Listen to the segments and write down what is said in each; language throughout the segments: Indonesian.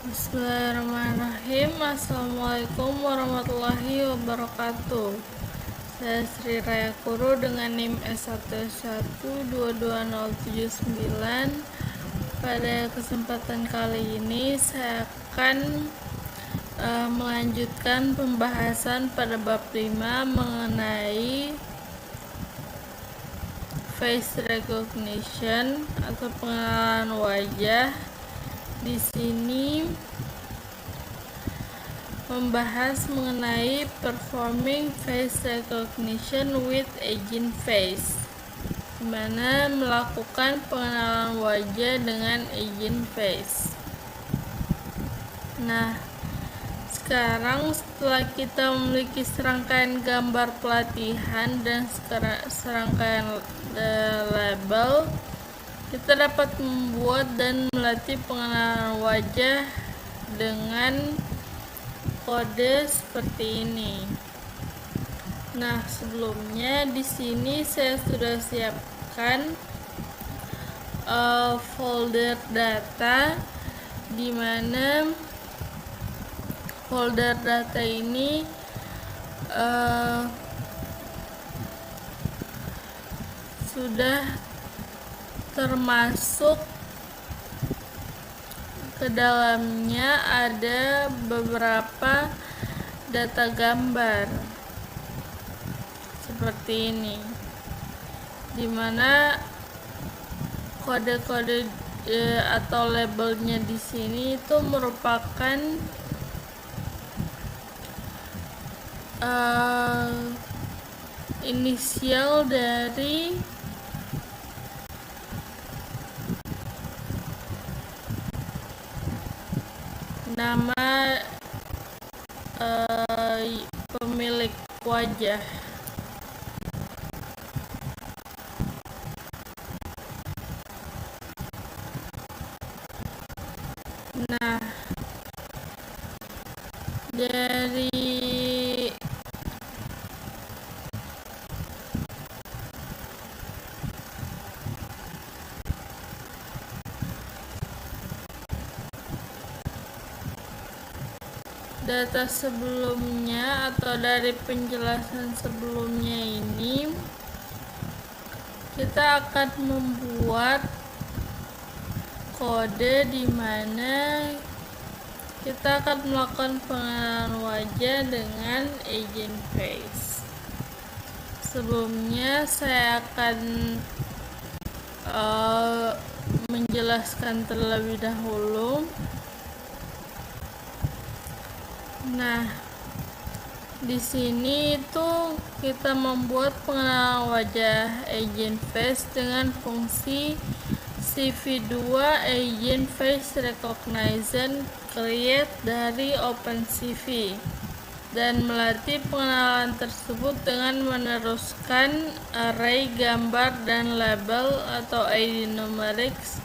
Bismillahirrahmanirrahim. Assalamualaikum warahmatullahi wabarakatuh. Saya Sri Raya Kuru dengan NIM S1122079. Pada kesempatan kali ini saya akan melanjutkan pembahasan pada bab 5 mengenai face recognition atau pengenalan wajah. Di sini membahas mengenai performing face recognition with agent face, di mana melakukan pengenalan wajah dengan agent face. Nah, sekarang setelah kita memiliki serangkaian gambar pelatihan dan serangkaian label, kita dapat membuat dan melatih pengenalan wajah dengan kode seperti ini. Nah, sebelumnya di sini saya sudah siapkan folder data, di mana folder data ini sudah termasuk ke dalamnya ada beberapa data gambar seperti ini, dimana kode-kode atau labelnya di sini itu merupakan inisial dari nama pemilik wajah. Nah, dari data sebelumnya atau dari penjelasan sebelumnya ini, kita akan membuat kode di mana kita akan melakukan pengenalan wajah dengan agent face. Sebelumnya saya akan menjelaskan terlebih dahulu. Nah, di sini itu kita membuat pengenalan wajah agent face dengan fungsi CV2 agent face recognition create dari OpenCV, dan melatih pengenalan tersebut dengan meneruskan array gambar dan label atau ID numerics.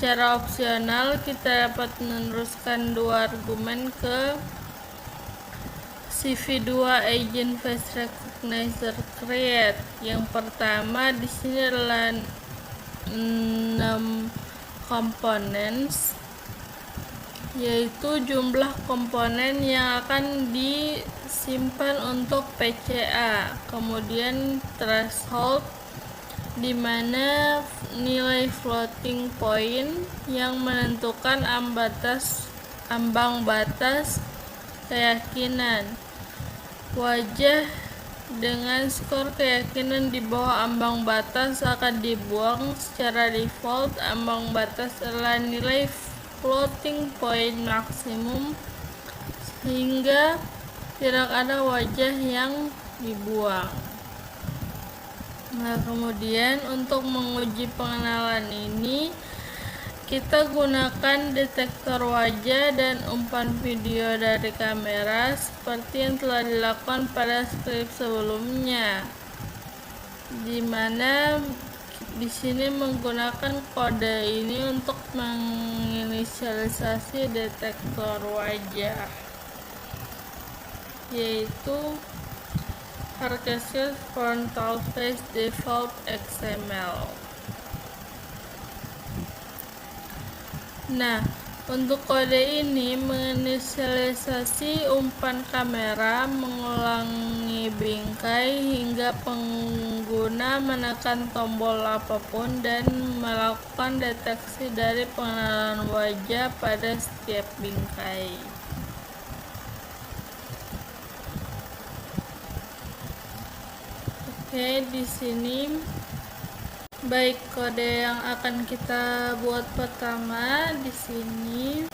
Secara opsional, kita dapat meneruskan dua argumen ke CV2 agent face recognizer create. Yang pertama di sini adalah 6 components, yaitu jumlah komponen yang akan disimpan untuk PCA, kemudian threshold, di mana nilai floating point yang menentukan ambang batas keyakinan wajah. Dengan skor keyakinan di bawah ambang batas akan dibuang. Secara default, ambang batas adalah nilai floating point maksimum, sehingga tidak ada wajah yang dibuang. Nah, kemudian untuk menguji pengenalan ini, kita gunakan detektor wajah dan umpan video dari kamera seperti yang telah dilakukan pada skrip sebelumnya, di mana di sini menggunakan kode ini untuk menginisialisasi detektor wajah, yaitu Carcassonne Frontal Face Default XML. Nah, Untuk kode ini menginisialisasi umpan kamera, mengulangi bingkai hingga pengguna menekan tombol apapun dan melakukan deteksi dari pengenalan wajah pada setiap bingkai. Oke, di sini baik kode yang akan kita buat pertama di sini.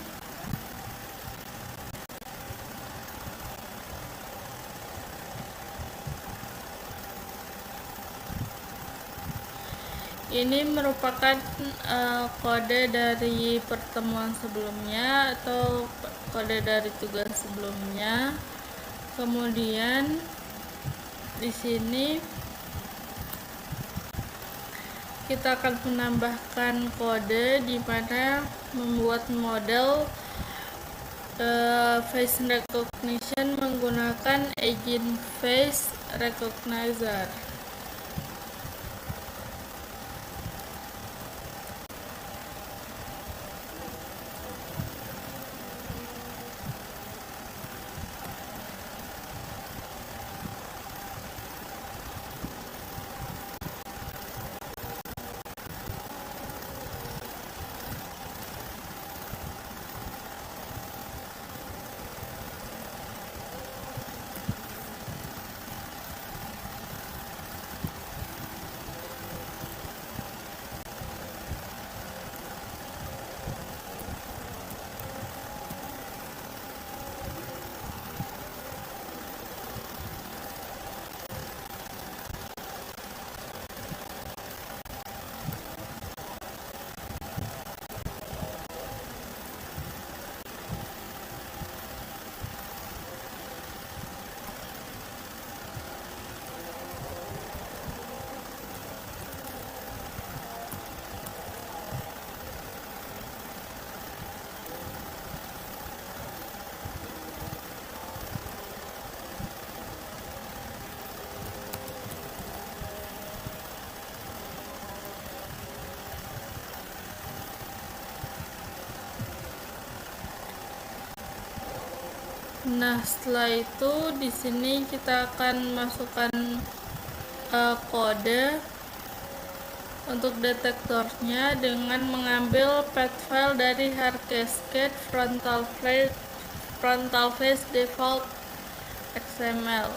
Ini merupakan kode dari pertemuan sebelumnya atau kode dari tugas sebelumnya. Kemudian di sini kita akan menambahkan kode di mana membuat model face recognition menggunakan agent face recognizer. Nah, setelah itu di sini kita akan masukkan kode untuk detektornya dengan mengambil path file dari hard cascade frontal face default XML.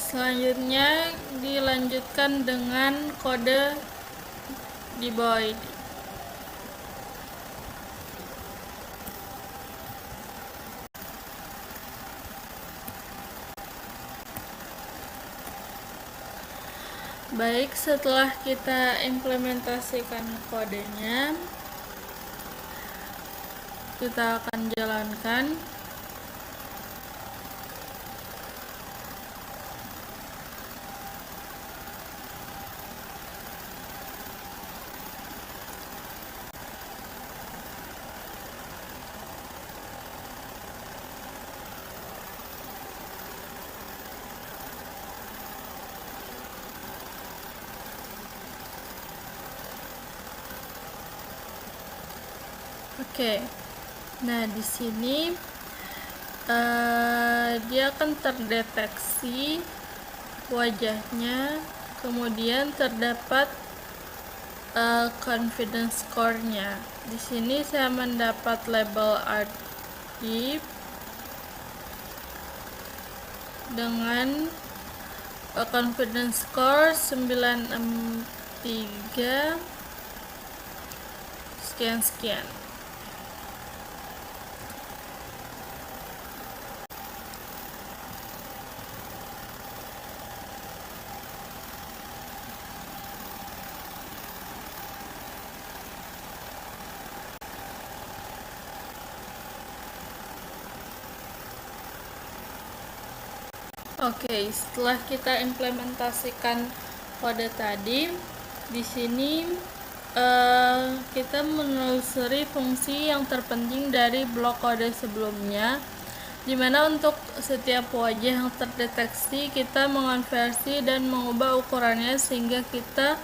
Selanjutnya dilanjutkan dengan kode di bawah ini. Baik, setelah kita implementasikan kodenya, kita akan jalankan. Oke, nah di sini dia akan terdeteksi wajahnya, kemudian terdapat confidence score-nya. Di sini saya mendapat label Ardip dengan confidence score 963 sekian. Oke, setelah kita implementasikan kode tadi, di sini kita menelusuri fungsi yang terpenting dari blok kode sebelumnya, dimana untuk setiap wajah yang terdeteksi kita mengonversi dan mengubah ukurannya sehingga kita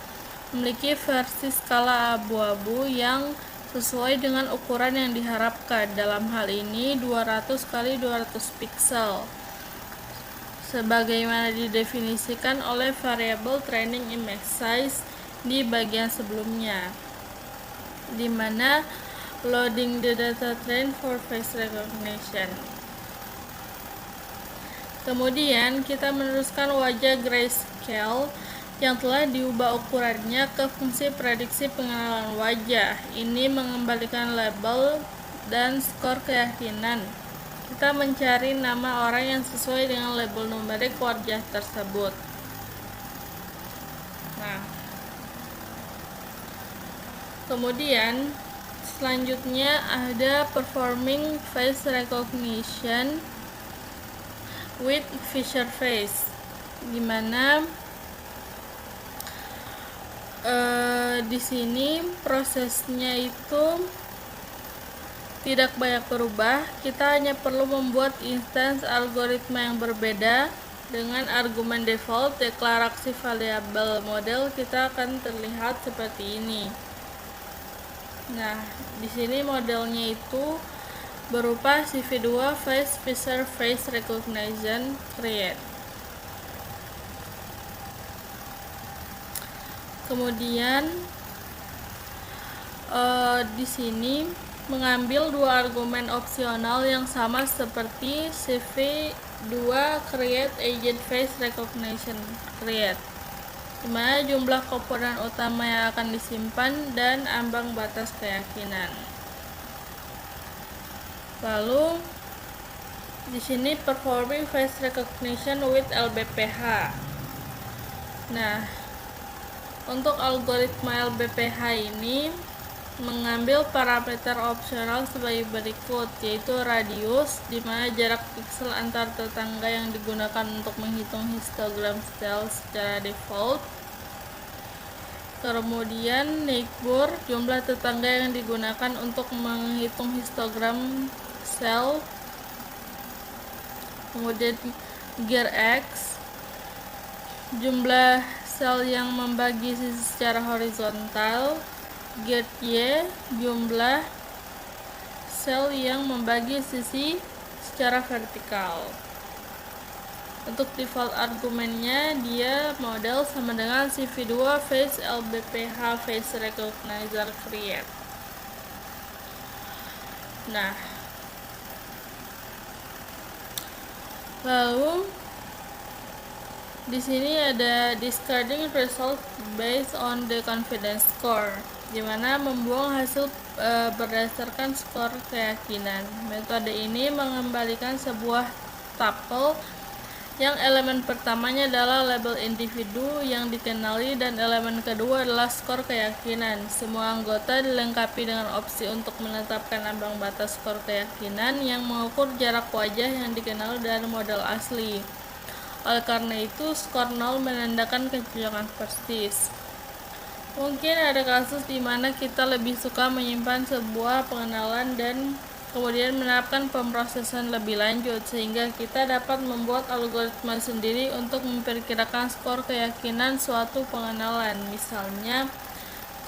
memiliki versi skala abu-abu yang sesuai dengan ukuran yang diharapkan. Dalam hal ini 200 x 200 pixel sebagaimana didefinisikan oleh variabel training image size di bagian sebelumnya, di mana loading the data train for face recognition. Kemudian kita meneruskan wajah grayscale yang telah diubah ukurannya ke fungsi prediksi pengenalan wajah. Ini mengembalikan label dan skor keyakinan. Kita mencari nama orang yang sesuai dengan label numerik wajah tersebut. Nah, kemudian selanjutnya ada performing face recognition with feature face, dimana di sini prosesnya itu tidak banyak berubah. Kita hanya perlu membuat instance algoritma yang berbeda dengan argumen default. Deklarasi variabel model kita akan terlihat seperti ini. Nah, di sini modelnya itu berupa CV2 face feature face recognition create. Kemudian di sini mengambil dua argumen opsional yang sama seperti CV2 create agent face recognition create, dimana jumlah komponen utama yang akan disimpan dan ambang batas keyakinan. Lalu di sini performing face recognition with LBPH. Nah, untuk algoritma LBPH ini mengambil parameter opsional sebagai berikut, yaitu radius, di mana jarak piksel antar tetangga yang digunakan untuk menghitung histogram sel secara default. Kemudian neighbor, jumlah tetangga yang digunakan untuk menghitung histogram sel. Kemudian gear X, jumlah sel yang membagi sisi secara horizontal. Gear Y, jumlah sel yang membagi sisi secara vertikal. Untuk default argumennya dia model sama dengan CV2 face LBPH face recognizer create. Nah, lalu di sini ada discarding result based on the confidence score, di mana membuang hasil berdasarkan skor keyakinan. Metode ini mengembalikan sebuah tuple yang elemen pertamanya adalah label individu yang dikenali dan elemen kedua adalah skor keyakinan. Semua anggota dilengkapi dengan opsi untuk menetapkan ambang batas skor keyakinan yang mengukur jarak wajah yang dikenal dari model asli. Oleh karena itu, skor 0 menandakan kecocokan persis. Mungkin ada kasus di mana kita lebih suka menyimpan sebuah pengenalan dan kemudian menerapkan pemrosesan lebih lanjut, sehingga kita dapat membuat algoritma sendiri untuk memperkirakan skor keyakinan suatu pengenalan. Misalnya,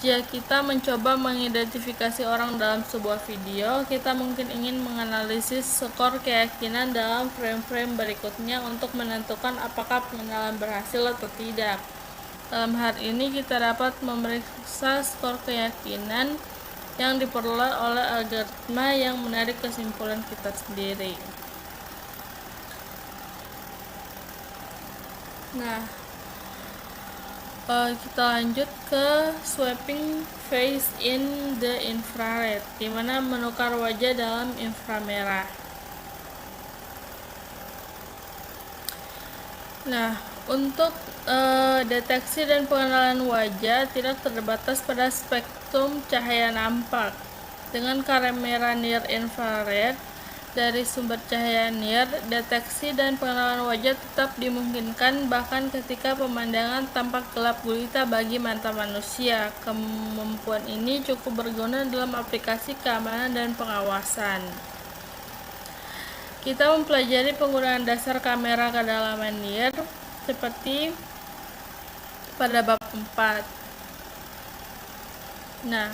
jika kita mencoba mengidentifikasi orang dalam sebuah video, kita mungkin ingin menganalisis skor keyakinan dalam frame-frame berikutnya untuk menentukan apakah pengenalan berhasil atau tidak. Dalam hal ini kita dapat memeriksa skor keyakinan yang diperoleh oleh algoritma yang menarik kesimpulan kita sendiri. Nah, kita lanjut ke swapping face in the infrared, di mana menukar wajah dalam inframerah. Nah, untuk deteksi dan pengenalan wajah tidak terbatas pada spektrum cahaya nampak. Dengan kamera near infrared dari sumber cahaya near, deteksi dan pengenalan wajah tetap dimungkinkan bahkan ketika pemandangan tampak gelap gulita bagi mata manusia. Kemampuan ini cukup berguna dalam aplikasi keamanan dan pengawasan. Kita mempelajari penggunaan dasar kamera kedalaman near seperti pada bab 4. Nah,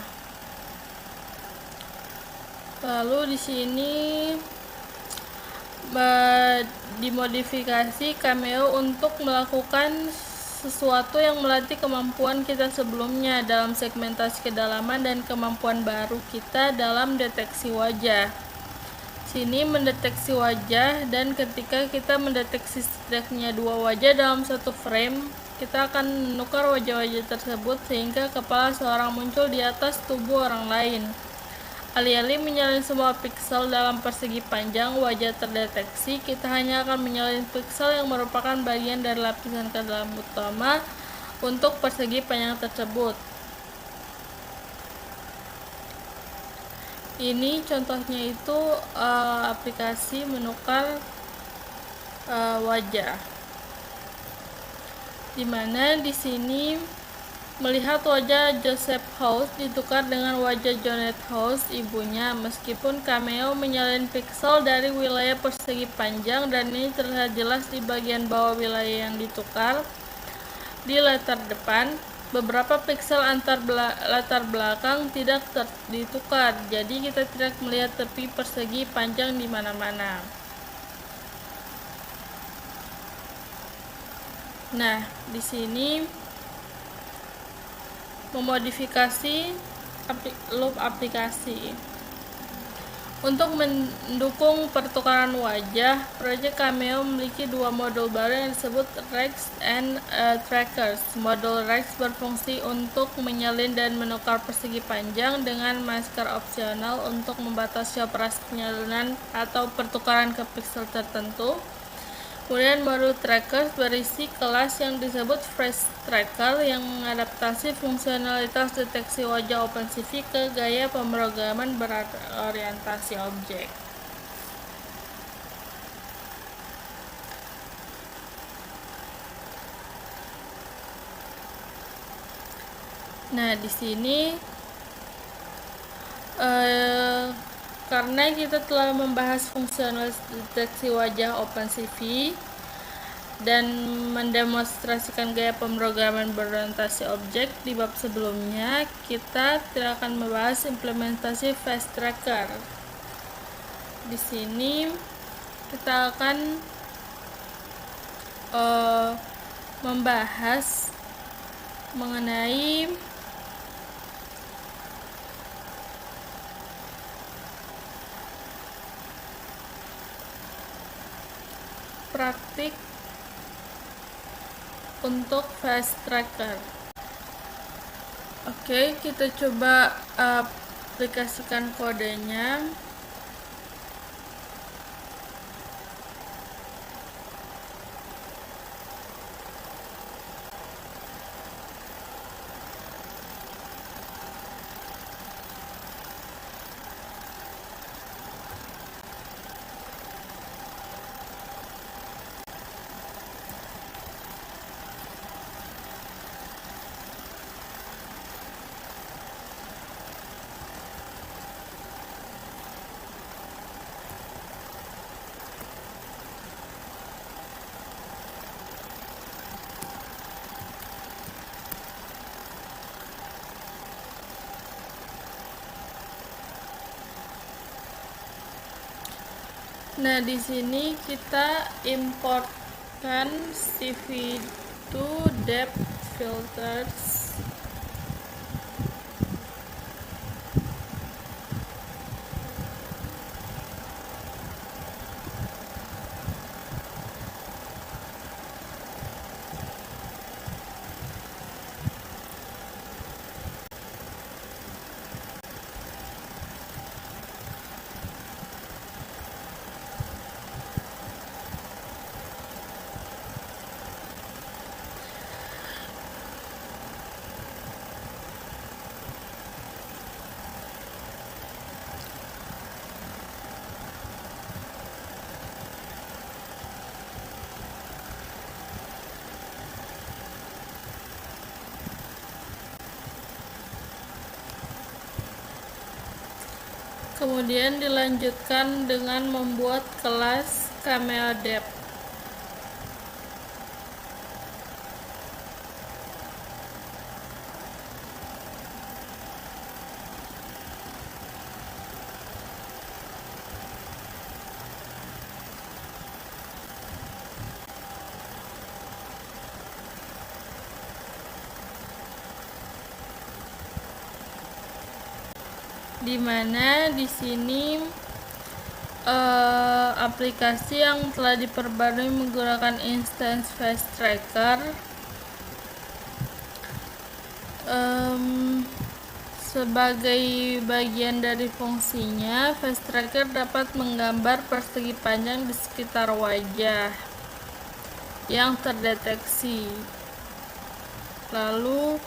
lalu di sini dimodifikasi Cameo untuk melakukan sesuatu yang melatih kemampuan kita sebelumnya dalam segmentasi kedalaman dan kemampuan baru kita dalam deteksi wajah. Sini mendeteksi wajah, dan ketika kita mendeteksi setidaknya 2 wajah dalam satu frame, kita akan menukar wajah-wajah tersebut sehingga kepala seorang muncul di atas tubuh orang lain. Alih-alih menyalin semua piksel dalam persegi panjang wajah terdeteksi, kita hanya akan menyalin piksel yang merupakan bagian dari lapisan kedalaman utama untuk persegi panjang tersebut. Ini contohnya itu aplikasi menukar wajah, dimana di sini melihat wajah Joseph House ditukar dengan wajah Janet House, ibunya, meskipun Cameo menyalin piksel dari wilayah persegi panjang dan ini terlihat jelas di bagian bawah wilayah yang ditukar. Di latar depan, beberapa piksel latar belakang tidak ditukar, jadi kita tidak melihat tepi persegi panjang di mana-mana. Nah, di sini memodifikasi loop aplikasi. Untuk mendukung pertukaran wajah, Project Cameo memiliki 2 modul baru yang disebut Rex and Trackers. Modul Rex berfungsi untuk menyalin dan menukar persegi panjang dengan masker opsional untuk membatasi operasi penyalinan atau pertukaran ke piksel tertentu. Kemudian modul Trackers berisi kelas yang disebut Face Tracker yang mengadaptasi fungsionalitas deteksi wajah OpenCV ke gaya pemrograman berorientasi objek. Nah, di sini karena kita telah membahas fungsionalitas deteksi wajah OpenCV dan mendemonstrasikan gaya pemrograman berorientasi objek di bab sebelumnya, kita tidak akan membahas implementasi Face Tracker. Di sini kita akan membahas mengenai praktik untuk Face Tracker. Oke, kita coba aplikasikan kodenya. Nah, di sini kita importkan CV2 depth filters. Kemudian dilanjutkan dengan membuat kelas Cameo Depth. Di mana di sini aplikasi yang telah diperbarui menggunakan instance Face Tracker sebagai bagian dari fungsinya, Face Tracker dapat menggambar persegi panjang di sekitar wajah yang terdeteksi. Lalu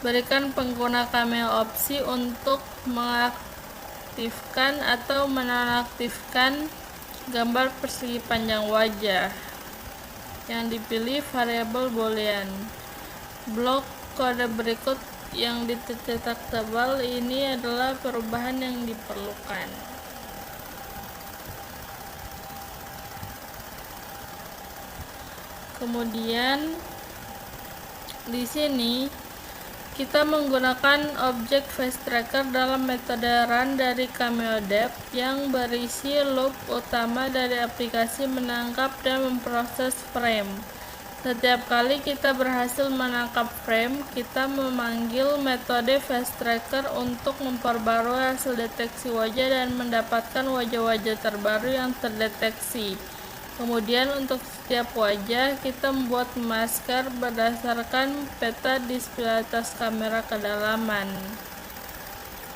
berikan pengguna Cameo opsi untuk mengaktifkan atau menonaktifkan gambar persegi panjang wajah. Yang dipilih variabel boolean. Blok kode berikut yang dicetak tebal ini adalah perubahan yang diperlukan. Kemudian di sini kita menggunakan objek Face Tracker dalam metode run dari Cameo Depth yang berisi loop utama dari aplikasi menangkap dan memproses frame. Setiap kali kita berhasil menangkap frame, kita memanggil metode Face Tracker untuk memperbarui hasil deteksi wajah dan mendapatkan wajah-wajah terbaru yang terdeteksi. Kemudian untuk setiap wajah, kita membuat masker berdasarkan peta display atas kamera kedalaman.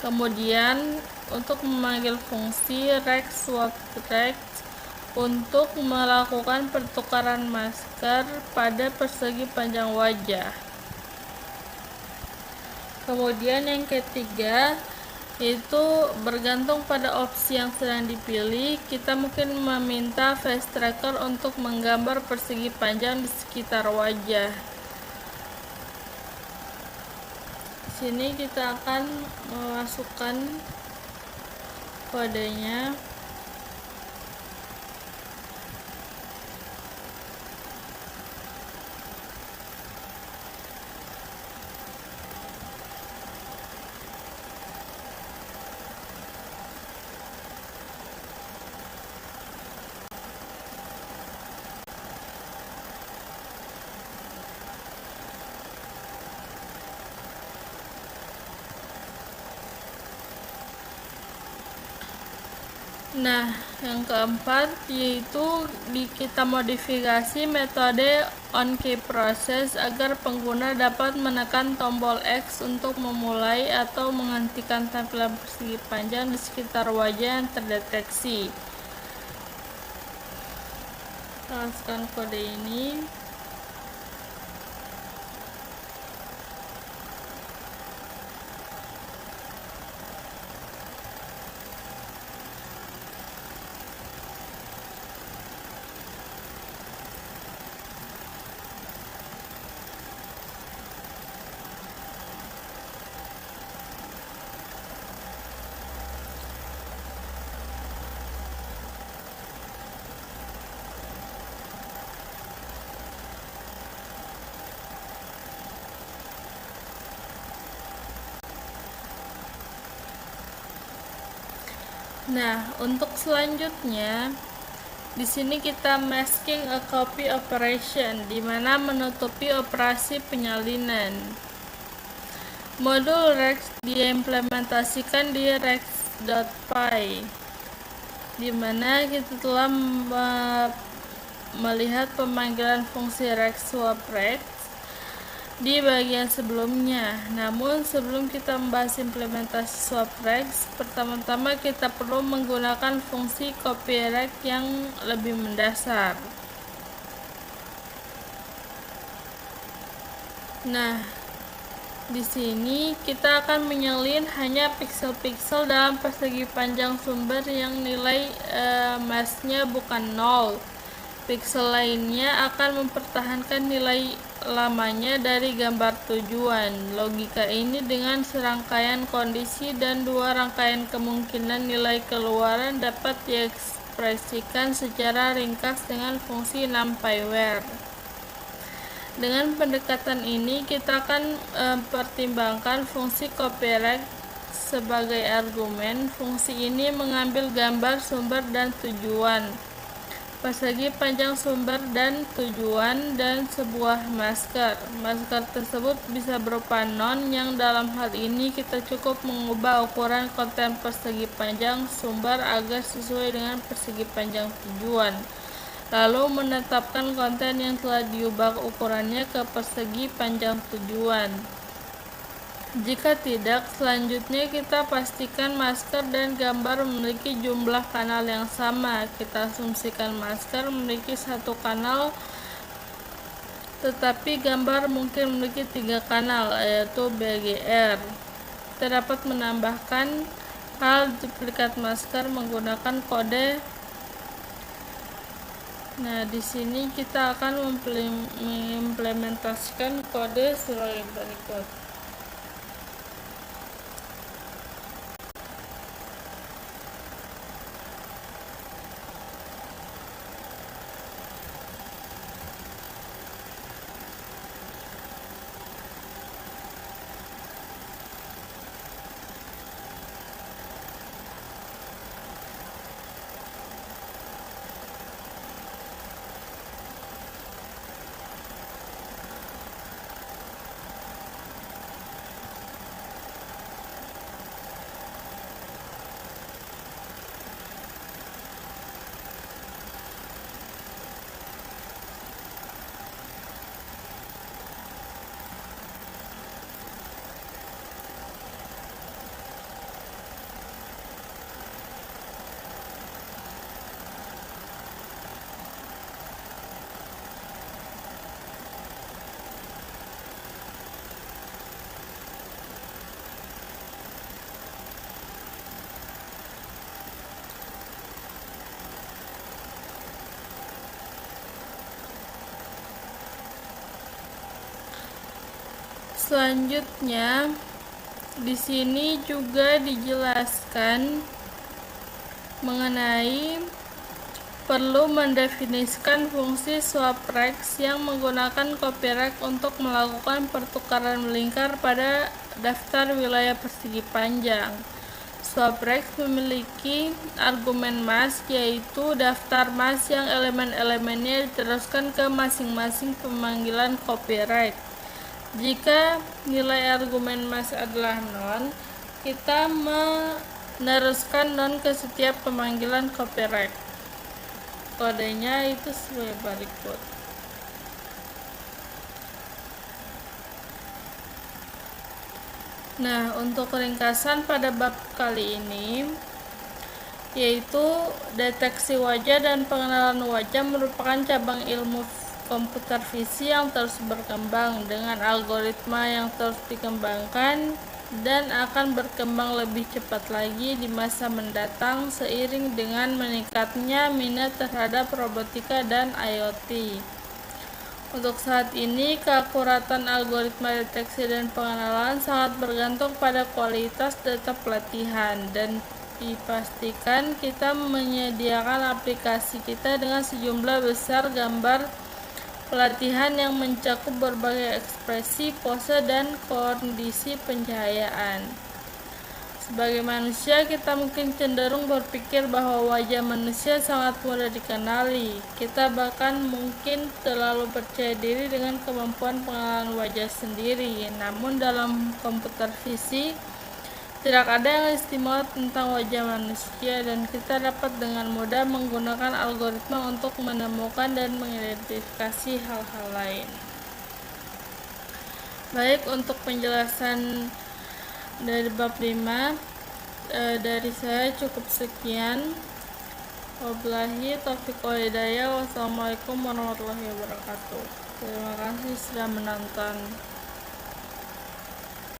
Kemudian untuk memanggil fungsi RecSwapText untuk melakukan pertukaran masker pada persegi panjang wajah. Kemudian yang ketiga, yaitu bergantung pada opsi yang sedang dipilih, kita mungkin meminta Face Tracker untuk menggambar persegi panjang di sekitar wajah. Di sini kita akan memasukkan kodenya. Nah, yang keempat yaitu kita modifikasi metode onKeyProcess agar pengguna dapat menekan tombol X untuk memulai atau menghentikan tampilan persegi panjang di sekitar wajah yang terdeteksi. Masukkan kode ini. Nah, untuk selanjutnya Di sini kita masking a copy operation, di mana menutupi operasi penyalinan. Modul rex diimplementasikan di rex.py, di mana kita telah melihat pemanggilan fungsi rex swap rex di bagian sebelumnya. Namun sebelum kita membahas implementasi swap rex, pertama-tama kita perlu menggunakan fungsi copy rex yang lebih mendasar. Nah, di sini kita akan menyalin hanya piksel-piksel dalam persegi panjang sumber yang nilai masknya bukan 0. Piksel lainnya akan mempertahankan nilai lamanya dari gambar tujuan. Logika ini dengan serangkaian kondisi dan dua rangkaian kemungkinan nilai keluaran dapat diekspresikan secara ringkas dengan fungsi numpy_where. Dengan pendekatan ini kita akan pertimbangkan fungsi copyrex sebagai argumen. Fungsi ini mengambil gambar sumber dan tujuan, persegi panjang sumber dan tujuan, dan sebuah masker. Masker tersebut bisa berupa non, yang dalam hal ini kita cukup mengubah ukuran konten persegi panjang sumber agar sesuai dengan persegi panjang tujuan, lalu menetapkan konten yang telah diubah ukurannya ke persegi panjang tujuan. Jika tidak, selanjutnya kita pastikan masker dan gambar memiliki jumlah kanal yang sama. Kita asumsikan masker memiliki satu kanal, tetapi gambar mungkin memiliki 3 kanal, yaitu BGR. Kita dapat menambahkan hal duplikat masker menggunakan kode. Nah, di sini kita akan mengimplementasikan kode sebagai berikut. Selanjutnya, di sini juga dijelaskan mengenai perlu mendefinisikan fungsi swap rex yang menggunakan copyrex untuk melakukan pertukaran melingkar pada daftar wilayah persegi panjang. Swap rex memiliki argumen mask, yaitu daftar mask yang elemen-elemennya diteruskan ke masing-masing pemanggilan copyrex. Jika nilai argumen mask adalah non, kita meneruskan non ke setiap pemanggilan copyrex. Kodenya itu sebagai berikut. Nah, untuk ringkasan pada bab kali ini, yaitu deteksi wajah dan pengenalan wajah merupakan cabang ilmu komputer visi yang terus berkembang dengan algoritma yang terus dikembangkan dan akan berkembang lebih cepat lagi di masa mendatang seiring dengan meningkatnya minat terhadap robotika dan IoT. Untuk saat ini, keakuratan algoritma deteksi dan pengenalan sangat bergantung pada kualitas data pelatihan, dan dipastikan kita menyediakan aplikasi kita dengan sejumlah besar gambar pelatihan yang mencakup berbagai ekspresi, pose, dan kondisi pencahayaan. Sebagai manusia, kita mungkin cenderung berpikir bahwa wajah manusia sangat mudah dikenali. Kita bahkan mungkin terlalu percaya diri dengan kemampuan pengenalan wajah sendiri. Namun dalam komputer fisik, tidak ada yang istimewa tentang wajah manusia, dan kita dapat dengan mudah menggunakan algoritma untuk menemukan dan mengidentifikasi hal-hal lain. Baik, untuk penjelasan dari bab 5 dari saya cukup sekian. Wabillahi taufiq wal hidayah. Wassalamualaikum warahmatullahi wabarakatuh. Terima kasih sudah menonton.